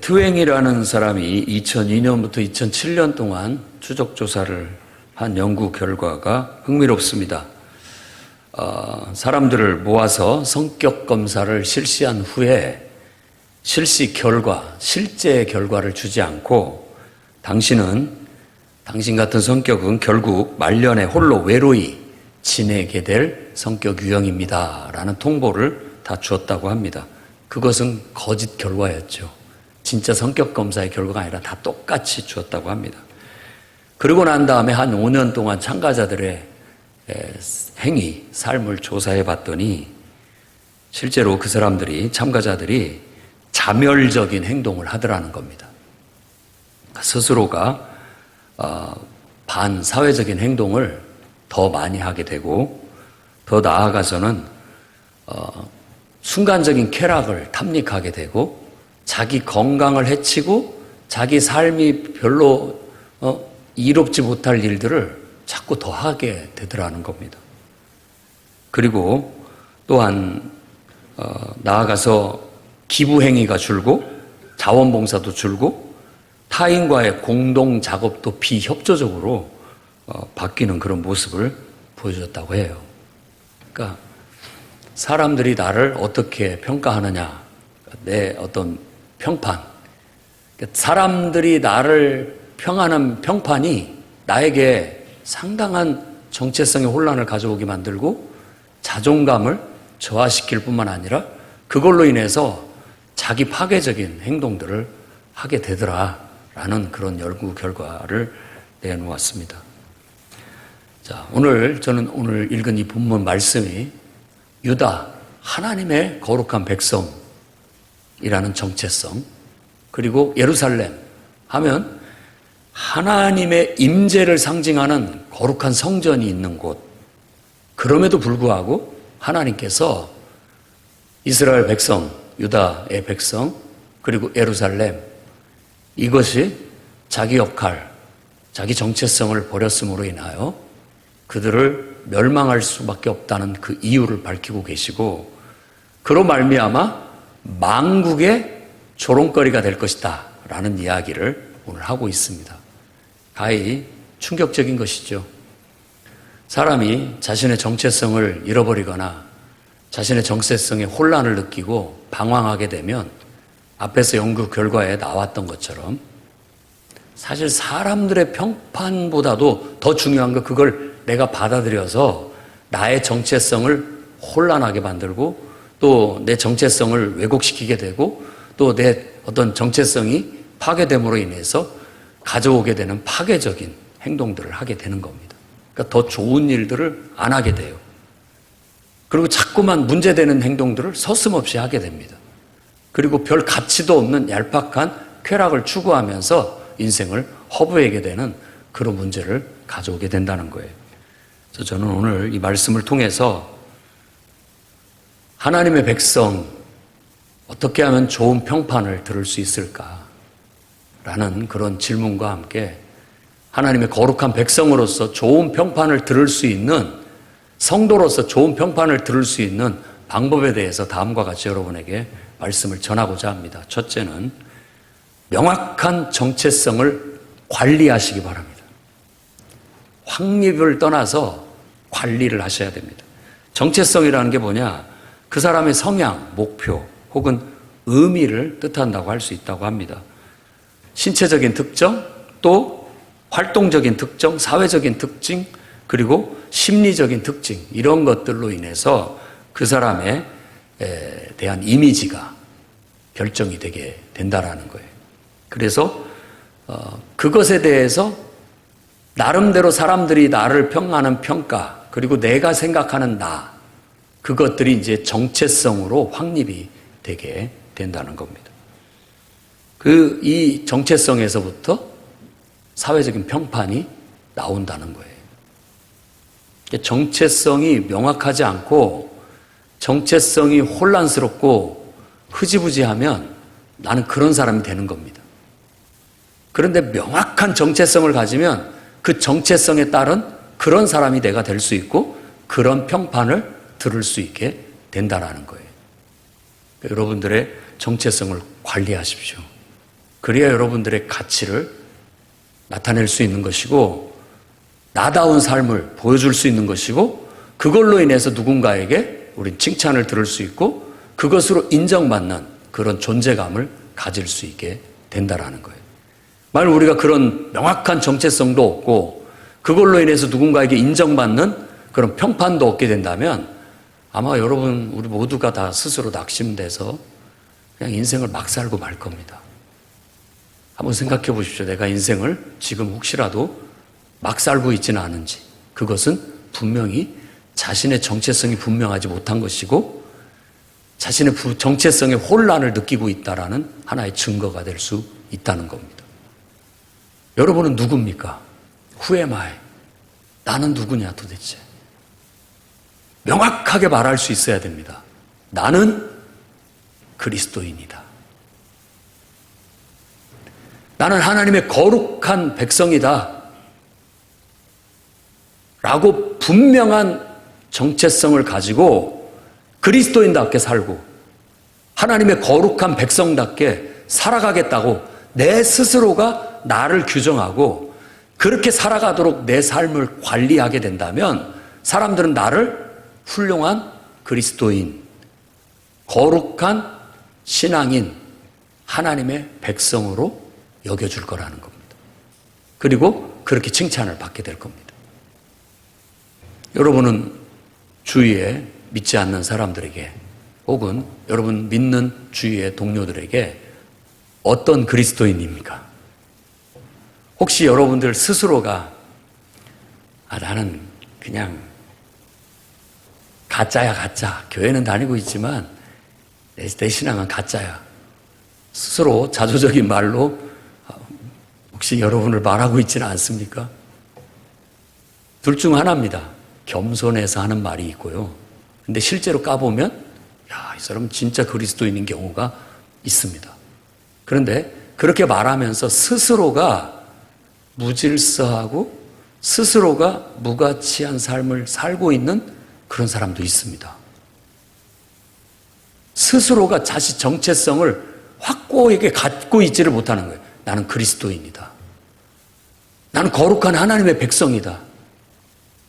트웽이라는 사람이 2002년부터 2007년 동안 추적조사를 한 연구 결과가 흥미롭습니다. 사람들을 모아서 성격 검사를 실시한 후에 실제 결과를 주지 않고 당신 같은 성격은 결국 말년에 홀로 외로이 지내게 될 성격 유형입니다. 라는 통보를 다 주었다고 합니다. 그것은 거짓 결과였죠. 진짜 성격 검사의 결과가 아니라 다 똑같이 주었다고 합니다. 그러고 난 다음에 한 5년 동안 참가자들의 삶을 조사해 봤더니 실제로 그 참가자들이 자멸적인 행동을 하더라는 겁니다. 스스로가 반사회적인 행동을 더 많이 하게 되고 더 나아가서는 순간적인 쾌락을 탐닉하게 되고 자기 건강을 해치고 자기 삶이 별로 이롭지 못할 일들을 자꾸 더 하게 되더라는 겁니다. 그리고 또한 나아가서 기부행위가 줄고 자원봉사도 줄고 타인과의 공동 작업도 비협조적으로 바뀌는 그런 모습을 보여줬다고 해요. 그러니까 사람들이 나를 어떻게 평가하느냐, 내 어떤 평판, 사람들이 나를 평하는 평판이 나에게 상당한 정체성의 혼란을 가져오게 만들고 자존감을 저하시킬 뿐만 아니라 그걸로 인해서 자기 파괴적인 행동들을 하게 되더라라는 그런 연구 결과를 내놓았습니다. 자, 저는 오늘 읽은 이 본문 말씀이 유다, 하나님의 거룩한 백성이라는 정체성, 그리고 예루살렘 하면 하나님의 임재를 상징하는 거룩한 성전이 있는 곳, 그럼에도 불구하고 하나님께서 이스라엘 백성, 유다의 백성, 그리고 예루살렘, 이것이 자기 역할, 자기 정체성을 버렸음으로 인하여 그들을 멸망할 수밖에 없다는 그 이유를 밝히고 계시고, 그로 말미암아 만국의 조롱거리가 될 것이다 라는 이야기를 오늘 하고 있습니다. 가히 충격적인 것이죠. 사람이 자신의 정체성을 잃어버리거나 자신의 정체성에 혼란을 느끼고 방황하게 되면 앞에서 연구 결과에 나왔던 것처럼 사실 사람들의 평판보다도 더 중요한 건 그걸 내가 받아들여서 나의 정체성을 혼란하게 만들고 또 내 정체성을 왜곡시키게 되고 또 내 어떤 정체성이 파괴됨으로 인해서 가져오게 되는 파괴적인 행동들을 하게 되는 겁니다. 그러니까 더 좋은 일들을 안 하게 돼요. 그리고 자꾸만 문제되는 행동들을 서슴없이 하게 됩니다. 그리고 별 가치도 없는 얄팍한 쾌락을 추구하면서 인생을 허브하게 되는 그런 문제를 가져오게 된다는 거예요. 그래서 저는 오늘 이 말씀을 통해서 하나님의 백성, 어떻게 하면 좋은 평판을 들을 수 있을까? 라는 그런 질문과 함께 하나님의 거룩한 백성으로서 좋은 평판을 들을 수 있는, 성도로서 좋은 평판을 들을 수 있는 방법에 대해서 다음과 같이 여러분에게 말씀을 전하고자 합니다. 첫째는 명확한 정체성을 관리하시기 바랍니다. 확립을 떠나서 관리를 하셔야 됩니다. 정체성이라는 게 뭐냐? 그 사람의 성향, 목표 혹은 의미를 뜻한다고 할 수 있다고 합니다. 신체적인 특정, 또 활동적인 특정, 사회적인 특징, 그리고 심리적인 특징, 이런 것들로 인해서 그 사람에 대한 이미지가 결정이 되게 된다라는 거예요. 그래서 그것에 대해서 나름대로 사람들이 나를 평가하는 평가, 그리고 내가 생각하는 나, 그것들이 이제 정체성으로 확립이 되게 된다는 겁니다. 이 정체성에서부터 사회적인 평판이 나온다는 거예요. 정체성이 명확하지 않고 정체성이 혼란스럽고 흐지부지하면 나는 그런 사람이 되는 겁니다. 그런데 명확한 정체성을 가지면 그 정체성에 따른 그런 사람이 내가 될 수 있고 그런 평판을 들을 수 있게 된다라는 거예요. 여러분들의 정체성을 관리하십시오. 그래야 여러분들의 가치를 나타낼 수 있는 것이고 나다운 삶을 보여줄 수 있는 것이고 그걸로 인해서 누군가에게 우린 칭찬을 들을 수 있고 그것으로 인정받는 그런 존재감을 가질 수 있게 된다라는 거예요. 만약 우리가 그런 명확한 정체성도 없고 그걸로 인해서 누군가에게 인정받는 그런 평판도 얻게 된다면 아마 여러분 우리 모두가 다 스스로 낙심돼서 그냥 인생을 막 살고 말 겁니다. 한번 생각해 보십시오. 내가 인생을 지금 혹시라도 막 살고 있지는 않은지. 그것은 분명히 자신의 정체성이 분명하지 못한 것이고 자신의 정체성의 혼란을 느끼고 있다라는 하나의 증거가 될 수 있다는 겁니다. 여러분은 누굽니까? Who am I? 나는 누구냐 도대체? 명확하게 말할 수 있어야 됩니다. 나는 그리스도인이다. 나는 하나님의 거룩한 백성이다. 라고 분명한 정체성을 가지고 그리스도인답게 살고 하나님의 거룩한 백성답게 살아가겠다고 내 스스로가 나를 규정하고 그렇게 살아가도록 내 삶을 관리하게 된다면 사람들은 나를 훌륭한 그리스도인, 거룩한 신앙인, 하나님의 백성으로 여겨줄 거라는 겁니다. 그리고 그렇게 칭찬을 받게 될 겁니다. 여러분은 주위에 믿지 않는 사람들에게 혹은 여러분 믿는 주위의 동료들에게 어떤 그리스도인입니까? 혹시 여러분들 스스로가 나는 그냥 가짜야 가짜. 교회는 다니고 있지만 내 신앙은 가짜야. 스스로 자조적인 말로 혹시 여러분을 말하고 있지는 않습니까? 둘 중 하나입니다. 겸손해서 하는 말이 있고요. 근데 실제로 까보면 이 사람은 진짜 그리스도인인 경우가 있습니다. 그런데 그렇게 말하면서 스스로가 무질서하고 스스로가 무가치한 삶을 살고 있는 그런 사람도 있습니다. 스스로가 자신 정체성을 확고하게 갖고 있지를 못하는 거예요. 나는 그리스도인이다. 나는 거룩한 하나님의 백성이다.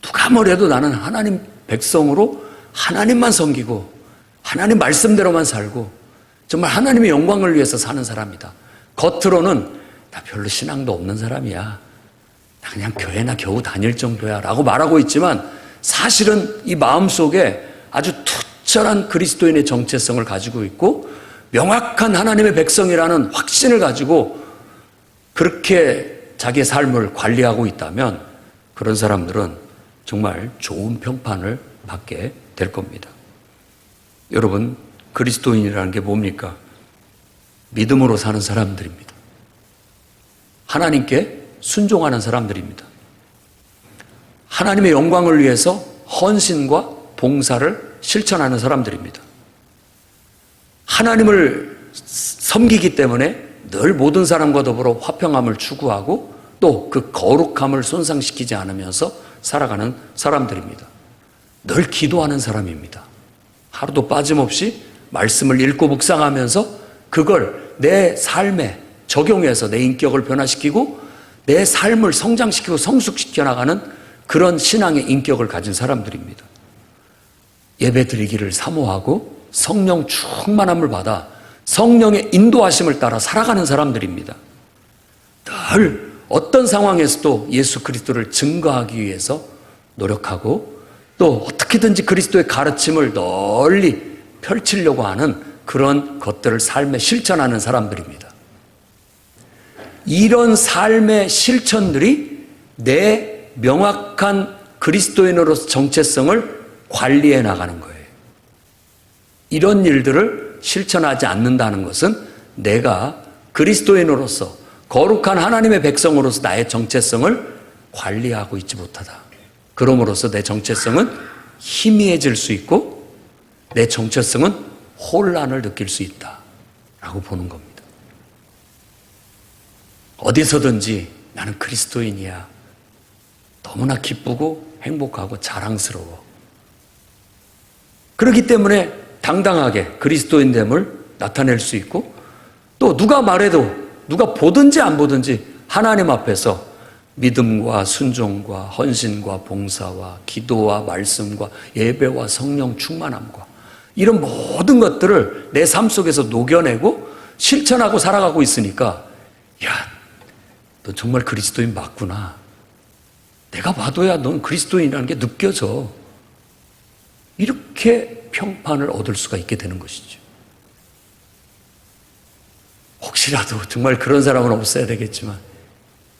누가 뭐래도 나는 하나님 백성으로 하나님만 섬기고 하나님 말씀대로만 살고 정말 하나님의 영광을 위해서 사는 사람이다. 겉으로는 나 별로 신앙도 없는 사람이야. 나 그냥 교회나 겨우 다닐 정도야 라고 말하고 있지만 사실은 이 마음속에 아주 투철한 그리스도인의 정체성을 가지고 있고 명확한 하나님의 백성이라는 확신을 가지고 그렇게 자기의 삶을 관리하고 있다면 그런 사람들은 정말 좋은 평판을 받게 될 겁니다. 여러분, 그리스도인이라는 게 뭡니까? 믿음으로 사는 사람들입니다. 하나님께 순종하는 사람들입니다. 하나님의 영광을 위해서 헌신과 봉사를 실천하는 사람들입니다. 하나님을 섬기기 때문에 늘 모든 사람과 더불어 화평함을 추구하고 또 그 거룩함을 손상시키지 않으면서 살아가는 사람들입니다. 늘 기도하는 사람입니다. 하루도 빠짐없이 말씀을 읽고 묵상하면서 그걸 내 삶에 적용해서 내 인격을 변화시키고 내 삶을 성장시키고 성숙시켜 나가는 그런 신앙의 인격을 가진 사람들입니다. 예배 드리기를 사모하고 성령 충만함을 받아 성령의 인도하심을 따라 살아가는 사람들입니다. 늘 어떤 상황에서도 예수 그리스도를 증거하기 위해서 노력하고 또 어떻게든지 그리스도의 가르침을 널리 펼치려고 하는 그런 것들을 삶에 실천하는 사람들입니다. 이런 삶의 실천들이 내 명확한 그리스도인으로서 정체성을 관리해 나가는 거예요. 이런 일들을 실천하지 않는다는 것은 내가 그리스도인으로서 거룩한 하나님의 백성으로서 나의 정체성을 관리하고 있지 못하다. 그럼으로써 내 정체성은 희미해질 수 있고 내 정체성은 혼란을 느낄 수 있다라고 보는 겁니다. 어디서든지 나는 그리스도인이야. 너무나 기쁘고 행복하고 자랑스러워. 그렇기 때문에 당당하게 그리스도인됨을 나타낼 수 있고 또 누가 말해도 누가 보든지 안 보든지 하나님 앞에서 믿음과 순종과 헌신과 봉사와 기도와 말씀과 예배와 성령 충만함과 이런 모든 것들을 내 삶 속에서 녹여내고 실천하고 살아가고 있으니까, 야, 너 정말 그리스도인 맞구나. 내가 봐도야 넌 그리스도인이라는 게 느껴져. 이렇게 평판을 얻을 수가 있게 되는 것이죠. 혹시라도 정말 그런 사람은 없어야 되겠지만,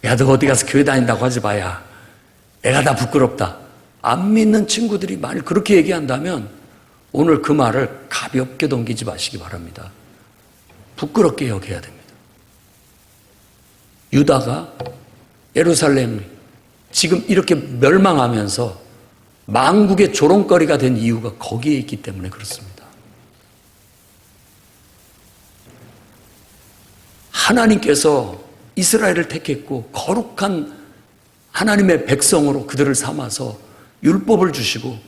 야, 너 어디 가서 교회 다닌다고 하지 마야. 내가 다 부끄럽다. 안 믿는 친구들이 만일 그렇게 얘기한다면 오늘 그 말을 가볍게 넘기지 마시기 바랍니다. 부끄럽게 여겨야 됩니다. 유다가 예루살렘 지금 이렇게 멸망하면서 망국의 조롱거리가 된 이유가 거기에 있기 때문에 그렇습니다. 하나님께서 이스라엘을 택했고 거룩한 하나님의 백성으로 그들을 삼아서 율법을 주시고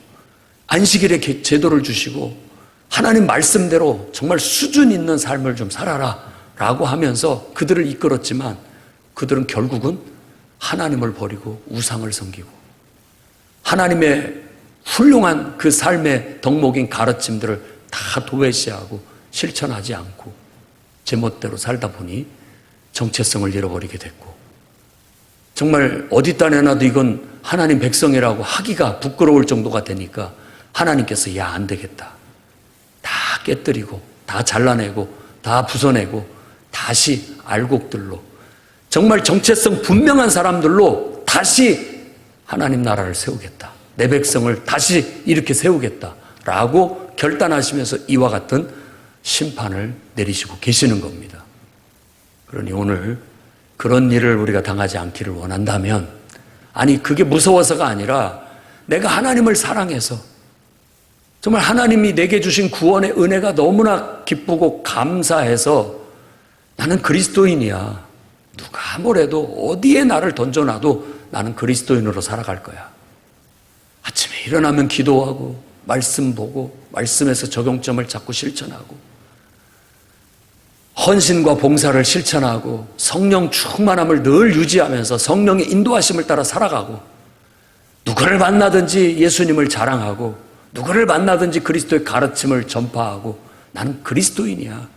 안식일의 제도를 주시고 하나님 말씀대로 정말 수준 있는 삶을 좀 살아라 라고 하면서 그들을 이끌었지만 그들은 결국은 하나님을 버리고 우상을 섬기고 하나님의 훌륭한 그 삶의 덕목인 가르침들을 다 도외시하고 실천하지 않고 제멋대로 살다 보니 정체성을 잃어버리게 됐고, 정말 어디다 내놔도 이건 하나님 백성이라고 하기가 부끄러울 정도가 되니까 하나님께서 야, 안 되겠다. 다 깨뜨리고 다 잘라내고 다 부숴내고 다시 알곡들로 정말 정체성 분명한 사람들로 다시 하나님 나라를 세우겠다. 내 백성을 다시 이렇게 세우겠다라고 결단하시면서 이와 같은 심판을 내리시고 계시는 겁니다. 그러니 오늘 그런 일을 우리가 당하지 않기를 원한다면, 아니 그게 무서워서가 아니라 내가 하나님을 사랑해서 정말 하나님이 내게 주신 구원의 은혜가 너무나 기쁘고 감사해서 나는 그리스도인이야. 누가 뭐래도 어디에 나를 던져놔도 나는 그리스도인으로 살아갈 거야. 아침에 일어나면 기도하고 말씀 보고 말씀에서 적용점을 자꾸 실천하고 헌신과 봉사를 실천하고 성령 충만함을 늘 유지하면서 성령의 인도하심을 따라 살아가고 누구를 만나든지 예수님을 자랑하고 누구를 만나든지 그리스도의 가르침을 전파하고 나는 그리스도인이야.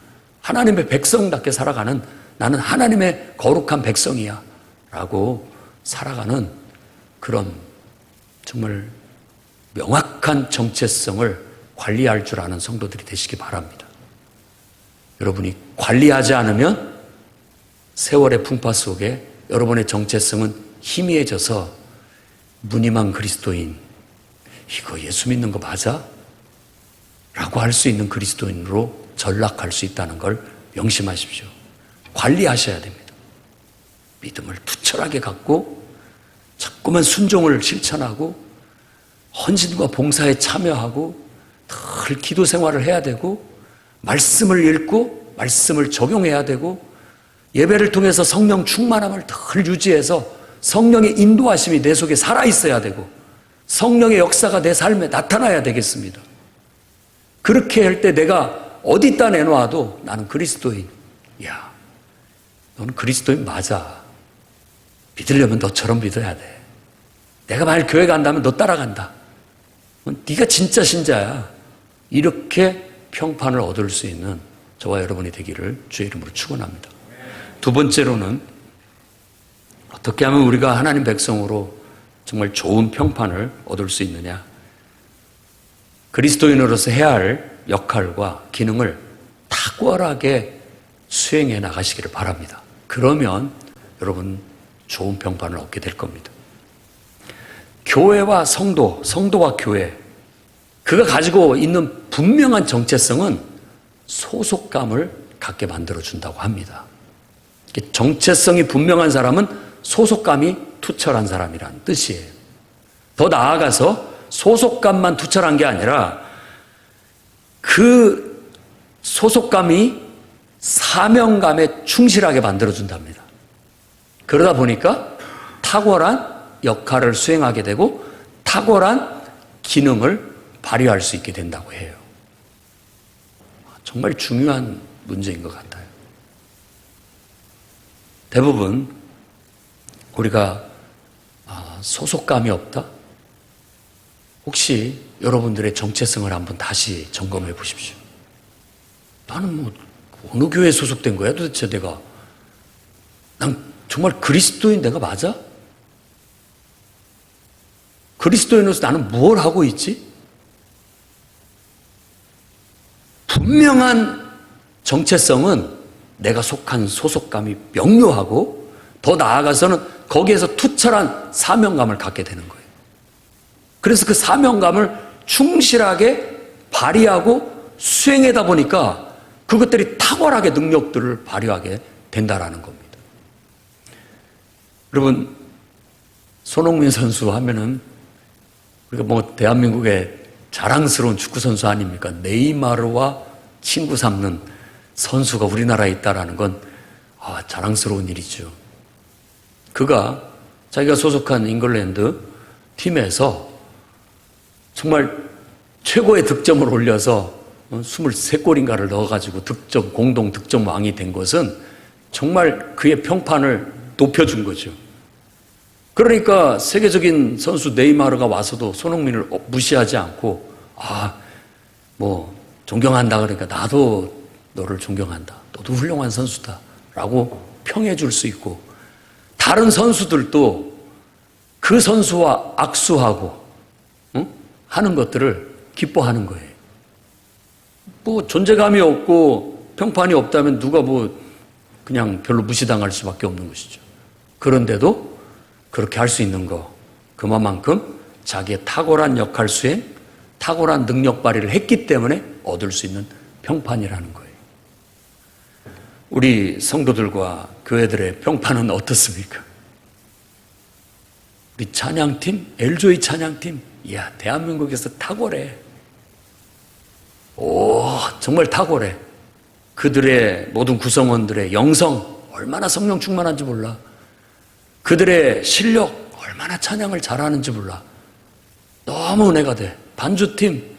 하나님의 백성답게 살아가는 나는 하나님의 거룩한 백성이야 라고 살아가는 그런 정말 명확한 정체성을 관리할 줄 아는 성도들이 되시기 바랍니다. 여러분이 관리하지 않으면 세월의 풍파 속에 여러분의 정체성은 희미해져서 무늬만 그리스도인, 이거 예수 믿는 거 맞아? 라고 할 수 있는 그리스도인으로 전락할 수 있다는 걸 명심하십시오. 관리하셔야 됩니다. 믿음을 투철하게 갖고 자꾸만 순종을 실천하고 헌신과 봉사에 참여하고 늘 기도 생활을 해야 되고 말씀을 읽고 말씀을 적용해야 되고 예배를 통해서 성령 충만함을 늘 유지해서 성령의 인도하심이 내 속에 살아있어야 되고 성령의 역사가 내 삶에 나타나야 되겠습니다. 그렇게 할 때 내가 어디다 내놔도 나는 그리스도인. 야, 너는 그리스도인 맞아. 믿으려면 너처럼 믿어야 돼. 내가 만약 교회 간다면 너 따라간다. 네가 진짜 신자야. 이렇게 평판을 얻을 수 있는 저와 여러분이 되기를 주의 이름으로 축원합니다. 두 번째로는 어떻게 하면 우리가 하나님 백성으로 정말 좋은 평판을 얻을 수 있느냐. 그리스도인으로서 해야 할 역할과 기능을 탁월하게 수행해 나가시기를 바랍니다. 그러면 여러분 좋은 평판을 얻게 될 겁니다. 교회와 성도, 성도와 교회, 그가 가지고 있는 분명한 정체성은 소속감을 갖게 만들어준다고 합니다. 정체성이 분명한 사람은 소속감이 투철한 사람이란 뜻이에요. 더 나아가서 소속감만 투철한 게 아니라 그 소속감이 사명감에 충실하게 만들어준답니다. 그러다 보니까 탁월한 역할을 수행하게 되고 탁월한 기능을 발휘할 수 있게 된다고 해요. 정말 중요한 문제인 것 같아요. 대부분 우리가 소속감이 없다? 혹시 여러분들의 정체성을 한번 다시 점검해 보십시오. 나는 뭐 어느 교회에 소속된 거야 도대체 내가? 난 정말 그리스도인 내가 맞아? 그리스도인으로서 나는 뭘 하고 있지? 분명한 정체성은 내가 속한 소속감이 명료하고 더 나아가서는 거기에서 투철한 사명감을 갖게 되는 거예요. 그래서 그 사명감을 충실하게 발휘하고 수행하다 보니까 그것들이 탁월하게 능력들을 발휘하게 된다라는 겁니다. 여러분, 손흥민 선수 하면은 우리가 뭐 대한민국의 자랑스러운 축구 선수 아닙니까? 네이마르와 친구 삼는 선수가 우리나라에 있다라는 건 자랑스러운 일이죠. 그가 자기가 소속한 잉글랜드 팀에서 정말 최고의 득점을 올려서 23골인가를 넣어가지고 공동 득점왕이 된 것은 정말 그의 평판을 높여준 거죠. 그러니까 세계적인 선수 네이마르가 와서도 손흥민을 무시하지 않고 존경한다 그러니까 나도 너를 존경한다. 너도 훌륭한 선수다. 라고 평해 줄 수 있고 다른 선수들도 그 선수와 악수하고 하는 것들을 기뻐하는 거예요. 뭐 존재감이 없고 평판이 없다면 누가 그냥 별로 무시당할 수밖에 없는 것이죠. 그런데도 그렇게 할 수 있는 거, 그만큼 자기의 탁월한 역할 수행, 탁월한 능력 발휘를 했기 때문에 얻을 수 있는 평판이라는 거예요. 우리 성도들과 교회들의 평판은 어떻습니까? 우리 찬양팀, 엘조이 찬양팀, 이야, 대한민국에서 탁월해. 정말 탁월해. 그들의 모든 구성원들의 영성, 얼마나 성령 충만한지 몰라. 그들의 실력, 얼마나 찬양을 잘하는지 몰라. 너무 은혜가 돼. 반주팀,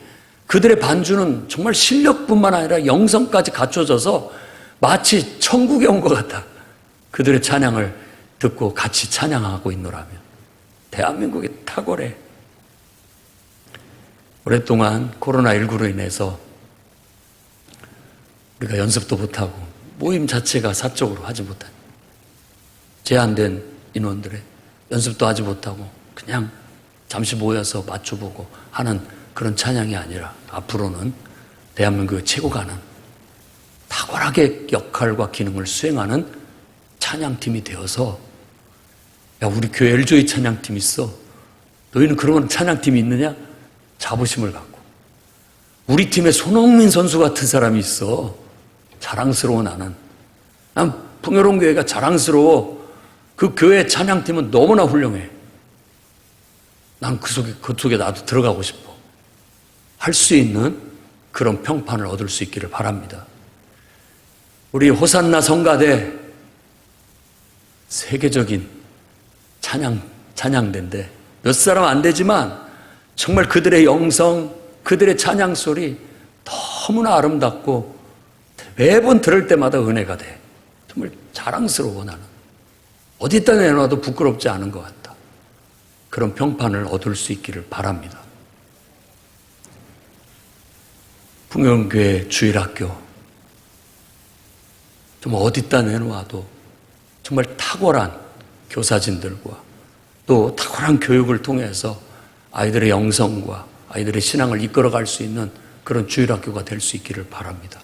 그들의 반주는 정말 실력뿐만 아니라 영성까지 갖춰져서 마치 천국에 온 것 같아. 그들의 찬양을 듣고 같이 찬양하고 있노라면. 대한민국이 탁월해. 오랫동안 코로나19로 인해서 우리가 연습도 못하고 모임 자체가 사적으로 하지 못한 제한된 인원들의 연습도 하지 못하고 그냥 잠시 모여서 맞춰보고 하는 그런 찬양이 아니라 앞으로는 대한민국의 최고가 하는 탁월하게 역할과 기능을 수행하는 찬양팀이 되어서 야, 우리 교회 엘조이 찬양팀 있어. 너희는 그런 찬양팀이 있느냐? 자부심을 갖고. 우리 팀에 손흥민 선수 같은 사람이 있어. 자랑스러워 나는. 난 풍요로운 교회가 자랑스러워. 그 교회 찬양팀은 너무나 훌륭해. 난 그 속에 나도 들어가고 싶어. 할 수 있는 그런 평판을 얻을 수 있기를 바랍니다. 우리 호산나 성가대 세계적인 찬양대인데 몇 사람 안 되지만 정말 그들의 영성, 그들의 찬양 소리 너무나 아름답고 매번 들을 때마다 은혜가 돼. 정말 자랑스러워 나는. 어디다 내놔도 부끄럽지 않은 것 같다. 그런 평판을 얻을 수 있기를 바랍니다. 풍영교회 주일학교 좀 어디다 내놓아도 정말 탁월한 교사진들과 또 탁월한 교육을 통해서 아이들의 영성과 아이들의 신앙을 이끌어갈 수 있는 그런 주일학교가 될 수 있기를 바랍니다.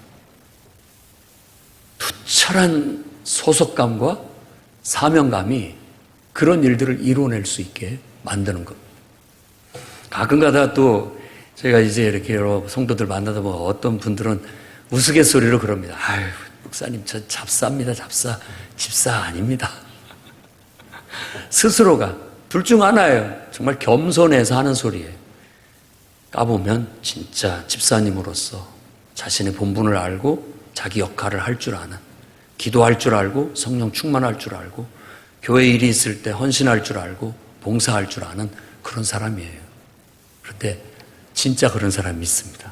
투철한 소속감과 사명감이 그런 일들을 이뤄낼 수 있게 만드는 겁니다. 가끔가다 또 제가 이제 이렇게 여러 성도들 만나다 보면 어떤 분들은 우스갯소리로 그럽니다. 아유, 목사님 저 잡사입니다. 잡사. 집사 아닙니다. 스스로가 둘 중 하나예요. 정말 겸손해서 하는 소리예요. 까보면 진짜 집사님으로서 자신의 본분을 알고 자기 역할을 할 줄 아는, 기도할 줄 알고 성령 충만할 줄 알고 교회 일이 있을 때 헌신할 줄 알고 봉사할 줄 아는 그런 사람이에요. 그런데 진짜 그런 사람이 있습니다.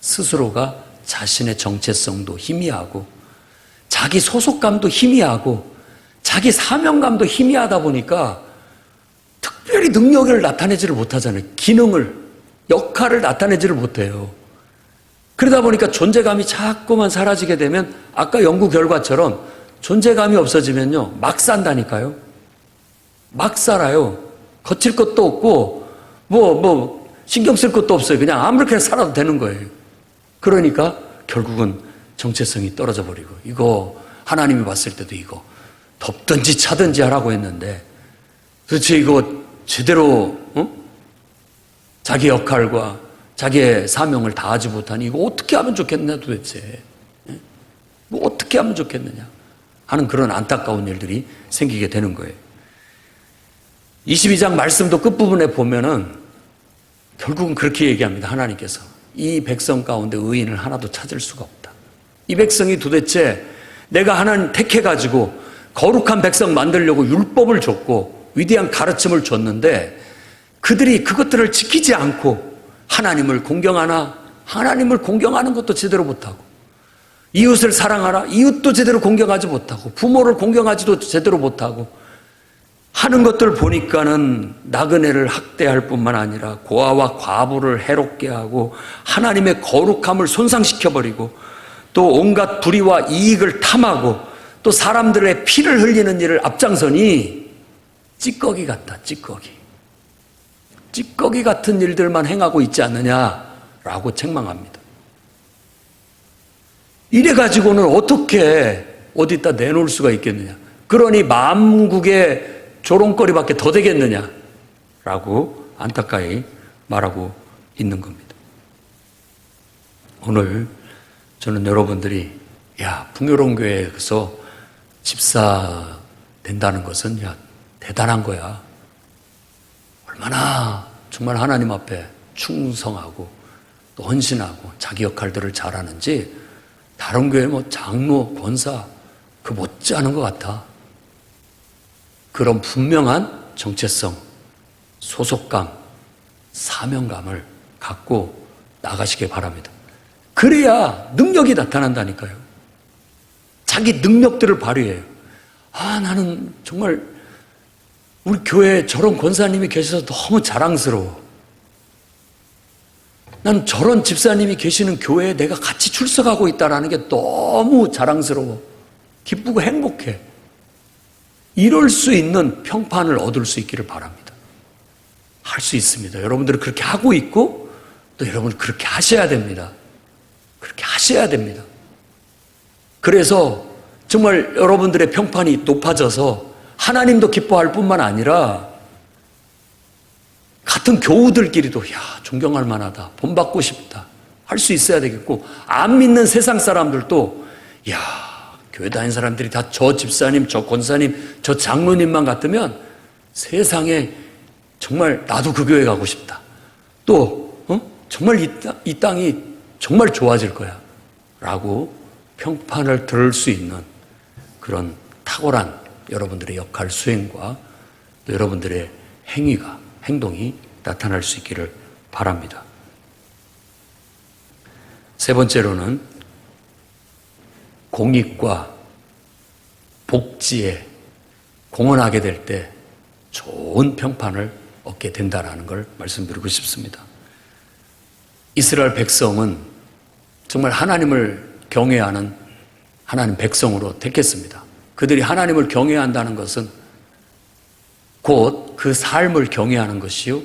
스스로가 자신의 정체성도 희미하고 자기 소속감도 희미하고 자기 사명감도 희미하다 보니까 특별히 능력을 나타내지를 못하잖아요. 기능을, 역할을 나타내지를 못해요. 그러다 보니까 존재감이 자꾸만 사라지게 되면 아까 연구 결과처럼 존재감이 없어지면요, 막 산다니까요. 막 살아요. 거칠 것도 없고 신경 쓸 것도 없어요. 그냥 아무렇게나 살아도 되는 거예요. 그러니까 결국은 정체성이 떨어져 버리고, 이거 하나님이 봤을 때도 이거 덮든지 차든지 하라고 했는데 도대체 이거 제대로 자기 역할과 자기의 사명을 다하지 못하니 이거 어떻게 하면 좋겠냐 도대체. 뭐 어떻게 하면 좋겠느냐 하는 그런 안타까운 일들이 생기게 되는 거예요. 22장 말씀도 끝부분에 보면은 결국은 그렇게 얘기합니다. 하나님께서 이 백성 가운데 의인을 하나도 찾을 수가 없다. 이 백성이 도대체 내가 하나님 택해가지고 거룩한 백성 만들려고 율법을 줬고 위대한 가르침을 줬는데 그들이 그것들을 지키지 않고 하나님을 공경하나, 하나님을 공경하는 것도 제대로 못하고, 이웃을 사랑하라, 이웃도 제대로 공경하지 못하고, 부모를 공경하지도 제대로 못하고 하는 것들 보니까는 나그네를 학대할 뿐만 아니라 고아와 과부를 해롭게 하고 하나님의 거룩함을 손상시켜버리고 또 온갖 불의와 이익을 탐하고 또 사람들의 피를 흘리는 일을 앞장서니 찌꺼기 같다, 찌꺼기 같은 일들만 행하고 있지 않느냐라고 책망합니다. 이래가지고는 어떻게 어디다 내놓을 수가 있겠느냐. 그러니 만국의 조롱거리밖에 더 되겠느냐라고 안타까이 말하고 있는 겁니다. 오늘 저는 여러분들이 풍요로운 교회에서 집사 된다는 것은 대단한 거야. 얼마나 정말 하나님 앞에 충성하고 또 헌신하고 자기 역할들을 잘하는지 다른 교회 장로, 권사 그 못지않은 것 같아. 그런 분명한 정체성, 소속감, 사명감을 갖고 나가시길 바랍니다. 그래야 능력이 나타난다니까요. 자기 능력들을 발휘해요. 나는 정말 우리 교회에 저런 권사님이 계셔서 너무 자랑스러워. 난 저런 집사님이 계시는 교회에 내가 같이 출석하고 있다는 게 너무 자랑스러워. 기쁘고 행복해. 이럴 수 있는 평판을 얻을 수 있기를 바랍니다. 할 수 있습니다. 여러분들은 그렇게 하고 있고 또 여러분은 그렇게 하셔야 됩니다. 그렇게 하셔야 됩니다. 그래서 정말 여러분들의 평판이 높아져서 하나님도 기뻐할 뿐만 아니라 같은 교우들끼리도 존경할 만하다, 본받고 싶다 할 수 있어야 되겠고, 안 믿는 세상 사람들도 교회 다니는 사람들이 다 저 집사님, 저 권사님, 저 장로님만 같으면 세상에 정말 나도 그 교회 가고 싶다. 또 정말 이 땅이 정말 좋아질 거야 라고 평판을 들을 수 있는 그런 탁월한 여러분들의 역할 수행과 또 여러분들의 행동이 나타날 수 있기를 바랍니다. 세 번째로는 공익과 복지에 공헌하게 될 때 좋은 평판을 얻게 된다는 걸 말씀드리고 싶습니다. 이스라엘 백성은 정말 하나님을 경외하는 하나님 백성으로 택했습니다. 그들이 하나님을 경외한다는 것은 곧 그 삶을 경외하는 것이요,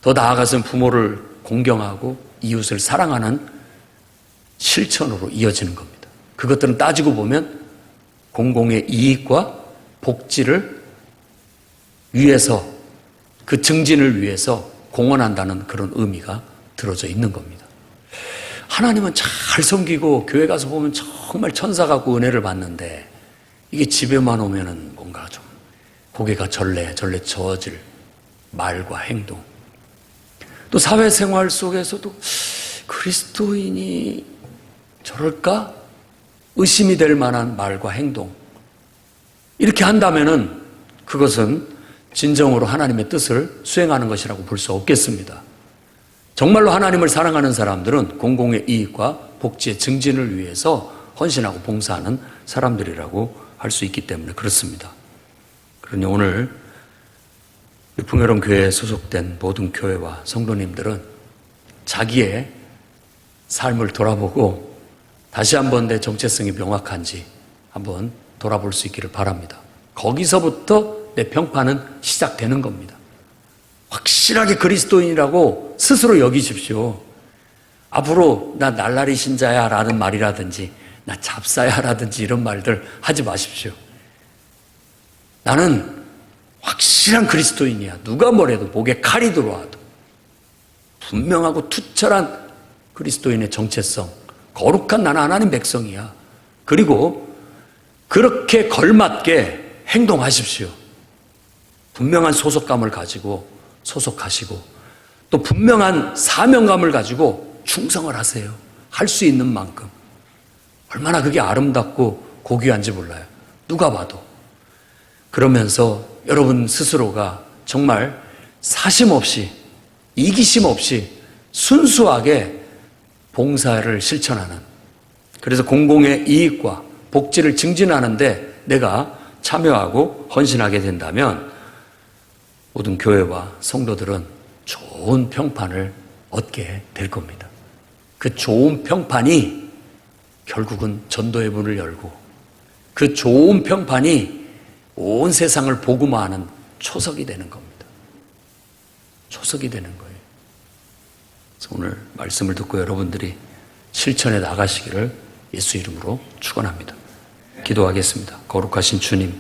더 나아가서는 부모를 공경하고 이웃을 사랑하는 실천으로 이어지는 겁니다. 그것들은 따지고 보면 공공의 이익과 복지를 위해서, 그 증진을 위해서 공헌한다는 그런 의미가 들어져 있는 겁니다. 하나님은 잘 섬기고 교회 가서 보면 정말 천사 같고 은혜를 받는데 이게 집에만 오면은 뭔가 좀 고개가 절레 저어질 말과 행동, 또 사회생활 속에서도 그리스도인이 저럴까? 의심이 될 만한 말과 행동, 이렇게 한다면은 그것은 진정으로 하나님의 뜻을 수행하는 것이라고 볼 수 없겠습니다. 정말로 하나님을 사랑하는 사람들은 공공의 이익과 복지의 증진을 위해서 헌신하고 봉사하는 사람들이라고 할 수 있기 때문에 그렇습니다. 그러니 오늘 풍요로운 교회에 소속된 모든 교회와 성도님들은 자기의 삶을 돌아보고 다시 한번 내 정체성이 명확한지 한번 돌아볼 수 있기를 바랍니다. 거기서부터 내 평판은 시작되는 겁니다. 확실하게 그리스도인이라고 스스로 여기십시오. 앞으로 나 날라리 신자야 라는 말이라든지 나 잡사야 라든지 이런 말들 하지 마십시오. 나는 확실한 그리스도인이야. 누가 뭐래도 목에 칼이 들어와도 분명하고 투철한 그리스도인의 정체성, 거룩한 나는 하나님 백성이야. 그리고 그렇게 걸맞게 행동하십시오. 분명한 소속감을 가지고 소속하시고 또 분명한 사명감을 가지고 충성을 하세요. 할 수 있는 만큼. 얼마나 그게 아름답고 고귀한지 몰라요. 누가 봐도. 그러면서 여러분 스스로가 정말 사심 없이, 이기심 없이 순수하게 봉사를 실천하는, 그래서 공공의 이익과 복지를 증진하는데 내가 참여하고 헌신하게 된다면 모든 교회와 성도들은 좋은 평판을 얻게 될 겁니다. 그 좋은 평판이 결국은 전도의 문을 열고 그 좋은 평판이 온 세상을 복음화하는 초석이 되는 겁니다. 초석이 되는 거예요. 그래서 오늘 말씀을 듣고 여러분들이 실천에 나가시기를 예수 이름으로 축원합니다. 기도하겠습니다. 거룩하신 주님,